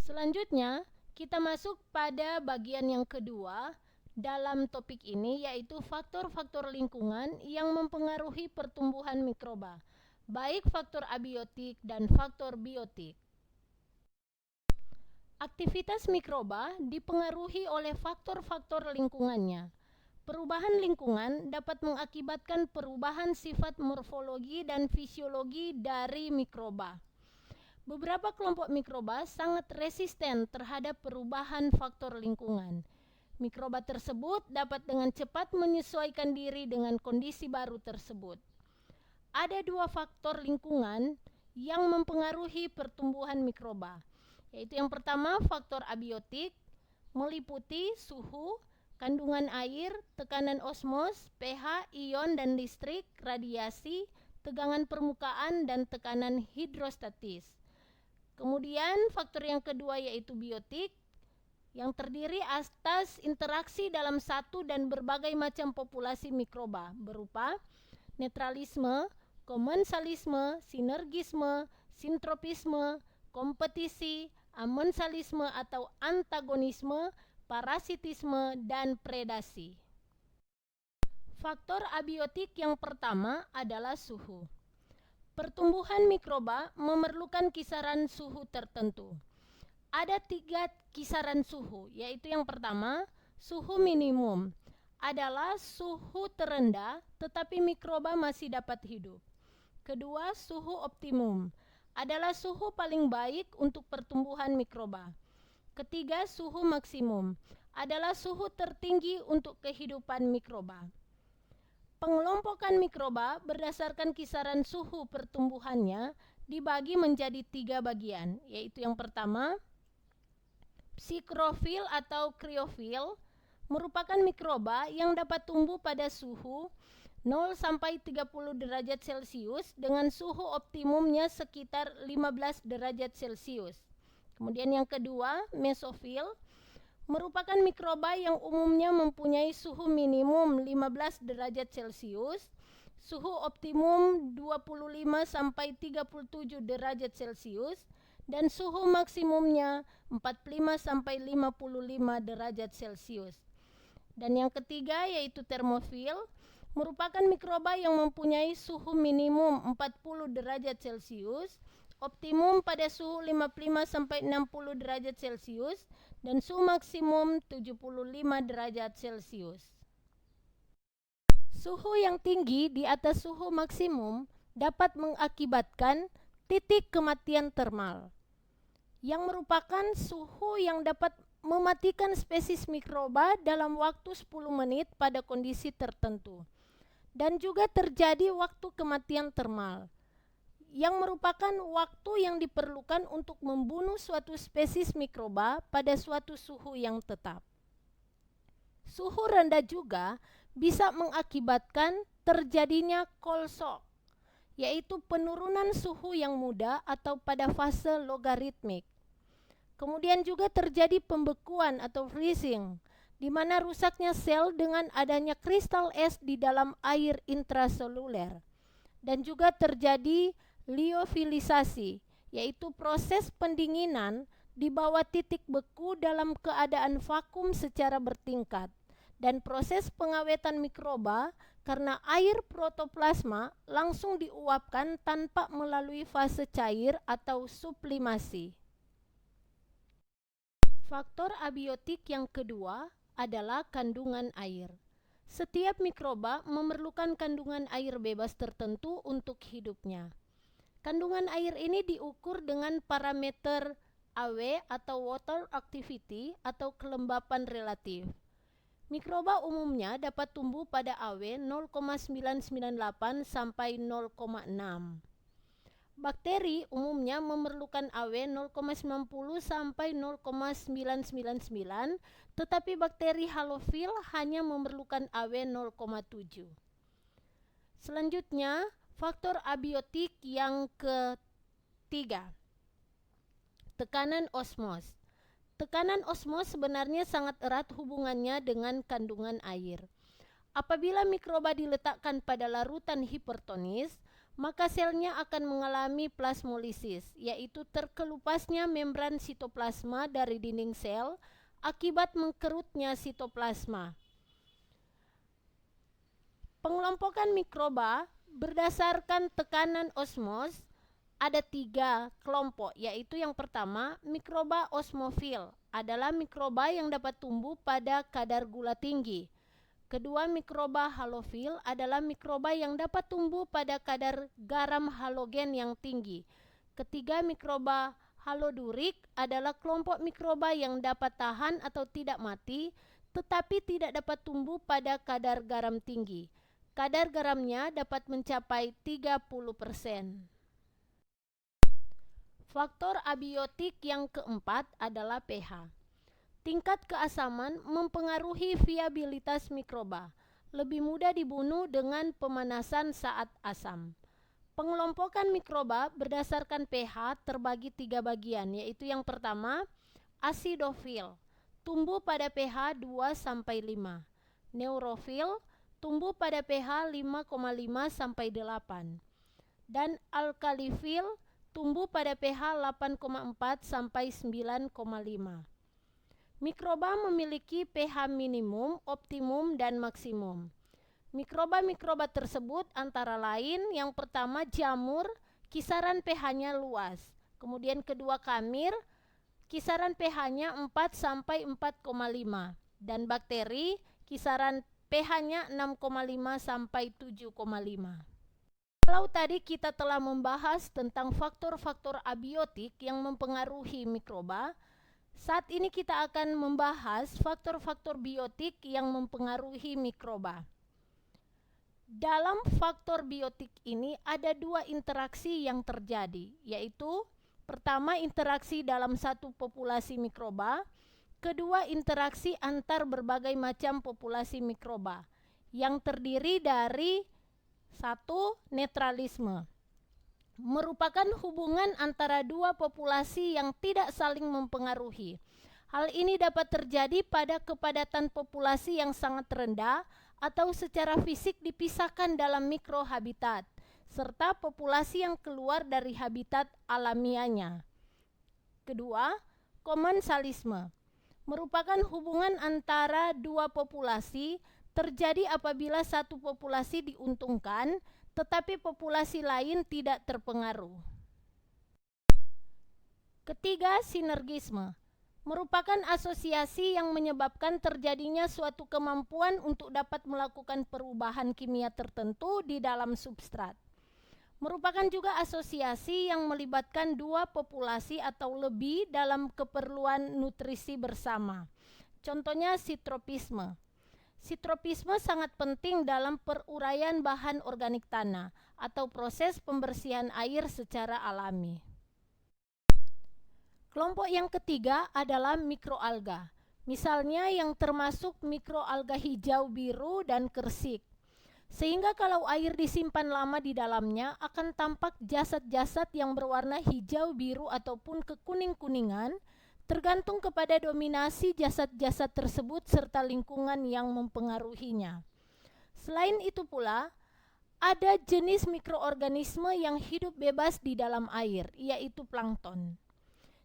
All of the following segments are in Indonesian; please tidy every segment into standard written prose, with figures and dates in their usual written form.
Selanjutnya, kita masuk pada bagian yang kedua dalam topik ini, yaitu faktor-faktor lingkungan yang mempengaruhi pertumbuhan mikroba, baik faktor abiotik dan faktor biotik. Aktivitas mikroba dipengaruhi oleh faktor-faktor lingkungannya. Perubahan lingkungan dapat mengakibatkan perubahan sifat morfologi dan fisiologi dari mikroba. Beberapa kelompok mikroba sangat resisten terhadap perubahan faktor lingkungan. Mikroba tersebut dapat dengan cepat menyesuaikan diri dengan kondisi baru tersebut. Ada dua faktor lingkungan yang mempengaruhi pertumbuhan mikroba, yaitu yang pertama faktor abiotik, meliputi suhu, kandungan air, tekanan osmos, pH, ion dan listrik, radiasi, tegangan permukaan, dan tekanan hidrostatis. Kemudian faktor yang kedua yaitu biotik, yang terdiri atas interaksi dalam satu dan berbagai macam populasi mikroba berupa netralisme, komensalisme, sinergisme, sintropisme, kompetisi, amensalisme atau antagonisme, parasitisme, dan predasi. Faktor abiotik yang pertama adalah suhu. Pertumbuhan mikroba memerlukan kisaran suhu tertentu. Ada 3 kisaran suhu, yaitu yang pertama, suhu minimum adalah suhu terendah tetapi mikroba masih dapat hidup. Kedua, suhu optimum adalah suhu paling baik untuk pertumbuhan mikroba. Ketiga, suhu maksimum adalah suhu tertinggi untuk kehidupan mikroba. Pengelompokan mikroba berdasarkan kisaran suhu pertumbuhannya dibagi menjadi 3 bagian, yaitu yang pertama, psikrofil atau kriofil merupakan mikroba yang dapat tumbuh pada suhu 0 sampai 30 derajat Celcius dengan suhu optimumnya sekitar 15 derajat Celcius. Kemudian yang kedua, mesofil merupakan mikroba yang umumnya mempunyai suhu minimum 15 derajat Celcius, suhu optimum 25 sampai 37 derajat Celcius, dan suhu maksimumnya 45 sampai 55 derajat Celcius. Dan yang ketiga yaitu termofil, merupakan mikroba yang mempunyai suhu minimum 40 derajat Celcius, optimum pada suhu 55 sampai 60 derajat Celcius, dan suhu maksimum 75 derajat Celcius. Suhu yang tinggi di atas suhu maksimum dapat mengakibatkan titik kematian termal, yang merupakan suhu yang dapat mematikan spesies mikroba dalam waktu 10 menit pada kondisi tertentu. Dan juga terjadi waktu kematian termal, yang merupakan waktu yang diperlukan untuk membunuh suatu spesies mikroba pada suatu suhu yang tetap. Suhu rendah juga bisa mengakibatkan terjadinya cold shock, yaitu penurunan suhu yang mudah atau pada fase logaritmik. Kemudian juga terjadi pembekuan atau freezing, di mana rusaknya sel dengan adanya kristal es di dalam air intraseluler. Dan juga terjadi liofilisasi, yaitu proses pendinginan di bawah titik beku dalam keadaan vakum secara bertingkat, dan proses pengawetan mikroba karena air protoplasma langsung diuapkan tanpa melalui fase cair atau sublimasi. Faktor abiotik yang kedua adalah kandungan air. Setiap mikroba memerlukan kandungan air bebas tertentu untuk hidupnya. Kandungan air ini diukur dengan parameter AW atau water activity atau kelembapan relatif. Mikroba umumnya dapat tumbuh pada AW 0,998 sampai 0,6. Bakteri umumnya memerlukan AW 0,90 sampai 0,999, tetapi bakteri halofil hanya memerlukan AW 0,7. Selanjutnya, faktor abiotik yang ketiga, tekanan osmos. Tekanan osmos sebenarnya sangat erat hubungannya dengan kandungan air. Apabila mikroba diletakkan pada larutan hipertonis, maka selnya akan mengalami plasmolisis, yaitu terkelupasnya membran sitoplasma dari dinding sel akibat mengkerutnya sitoplasma. Pengelompokan mikroba berdasarkan tekanan osmos ada 3 kelompok, yaitu yang pertama, mikroba osmofil adalah mikroba yang dapat tumbuh pada kadar gula tinggi. Kedua, mikroba halofil adalah mikroba yang dapat tumbuh pada kadar garam halogen yang tinggi. Ketiga, mikroba halodurik adalah kelompok mikroba yang dapat tahan atau tidak mati, tetapi tidak dapat tumbuh pada kadar garam tinggi. Kadar garamnya dapat mencapai 30%. Faktor abiotik yang keempat adalah pH. Tingkat keasaman mempengaruhi viabilitas mikroba. Lebih mudah dibunuh dengan pemanasan saat asam. Pengelompokan mikroba berdasarkan pH terbagi 3 bagian, yaitu yang pertama, asidofil, tumbuh pada pH 2-5. Neurofil, tumbuh pada pH 5,5-8. Dan alkalifil, tumbuh pada pH 8,4-9,5. Mikroba memiliki pH minimum, optimum, dan maksimum. Mikroba-mikroba tersebut antara lain yang pertama jamur, kisaran pH-nya luas. Kemudian kedua kamir, kisaran pH-nya 4-4,5. Dan bakteri, kisaran pH-nya 6,5-7,5. Kalau tadi kita telah membahas tentang faktor-faktor abiotik yang mempengaruhi mikroba, saat ini kita akan membahas faktor-faktor biotik yang mempengaruhi mikroba. Dalam faktor biotik ini ada 2 interaksi yang terjadi, yaitu pertama interaksi dalam satu populasi mikroba, kedua interaksi antar berbagai macam populasi mikroba yang terdiri dari 1. Netralisme, merupakan hubungan antara 2 populasi yang tidak saling mempengaruhi. Hal ini dapat terjadi pada kepadatan populasi yang sangat rendah atau secara fisik dipisahkan dalam mikrohabitat, serta populasi yang keluar dari habitat alamiahnya. Kedua, komensalisme, merupakan hubungan antara 2 populasi terjadi apabila satu populasi diuntungkan, tetapi populasi lain tidak terpengaruh. Ketiga, sinergisme, merupakan asosiasi yang menyebabkan terjadinya suatu kemampuan untuk dapat melakukan perubahan kimia tertentu di dalam substrat. Merupakan juga asosiasi yang melibatkan 2 populasi atau lebih dalam keperluan nutrisi bersama. Contohnya sitropisme. Sitropisme sangat penting dalam peruraian bahan organik tanah atau proses pembersihan air secara alami. Kelompok yang ketiga adalah mikroalga, misalnya yang termasuk mikroalga hijau, biru, dan kersik. Sehingga kalau air disimpan lama di dalamnya akan tampak jasad-jasad yang berwarna hijau, biru, ataupun kekuning-kuningan, tergantung kepada dominasi jasad-jasad tersebut serta lingkungan yang mempengaruhinya. Selain itu pula, ada jenis mikroorganisme yang hidup bebas di dalam air, yaitu plankton.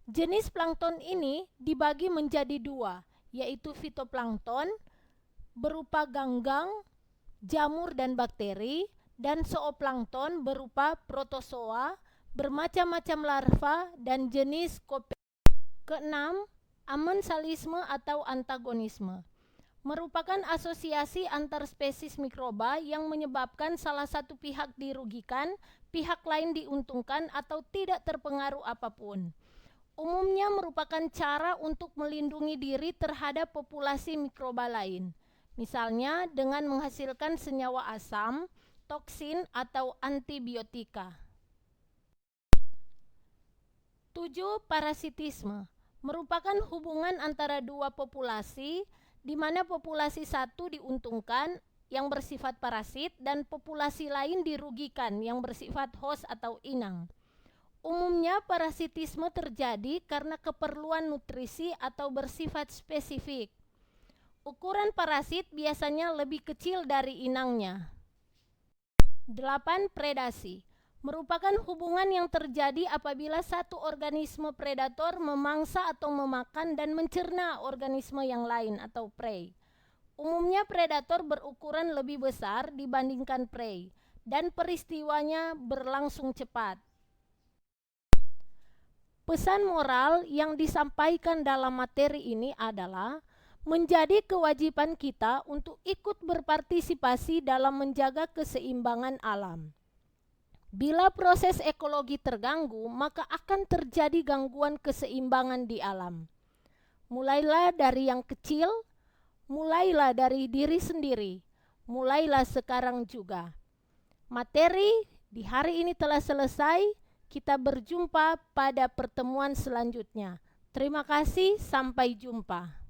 Jenis plankton ini dibagi menjadi 2, yaitu fitoplankton berupa ganggang, jamur dan bakteri, dan zooplankton berupa protozoa, bermacam-macam larva, dan jenis Keenam, amensalisme atau antagonisme, merupakan asosiasi antar spesies mikroba yang menyebabkan salah satu pihak dirugikan, pihak lain diuntungkan atau tidak terpengaruh apapun. Umumnya merupakan cara untuk melindungi diri terhadap populasi mikroba lain, misalnya dengan menghasilkan senyawa asam, toksin, atau antibiotika. 7. Parasitisme, merupakan hubungan antara 2 populasi di mana populasi satu diuntungkan yang bersifat parasit dan populasi lain dirugikan yang bersifat host atau inang. Umumnya parasitisme terjadi karena keperluan nutrisi atau bersifat spesifik. Ukuran parasit biasanya lebih kecil dari inangnya. 8. Predasi, merupakan hubungan yang terjadi apabila satu organisme predator memangsa atau memakan dan mencerna organisme yang lain atau prey. Umumnya predator berukuran lebih besar dibandingkan prey dan peristiwanya berlangsung cepat. Pesan moral yang disampaikan dalam materi ini adalah menjadi kewajiban kita untuk ikut berpartisipasi dalam menjaga keseimbangan alam. Bila proses ekologi terganggu, maka akan terjadi gangguan keseimbangan di alam. Mulailah dari yang kecil, mulailah dari diri sendiri, mulailah sekarang juga. Materi di hari ini telah selesai, kita berjumpa pada pertemuan selanjutnya. Terima kasih, sampai jumpa.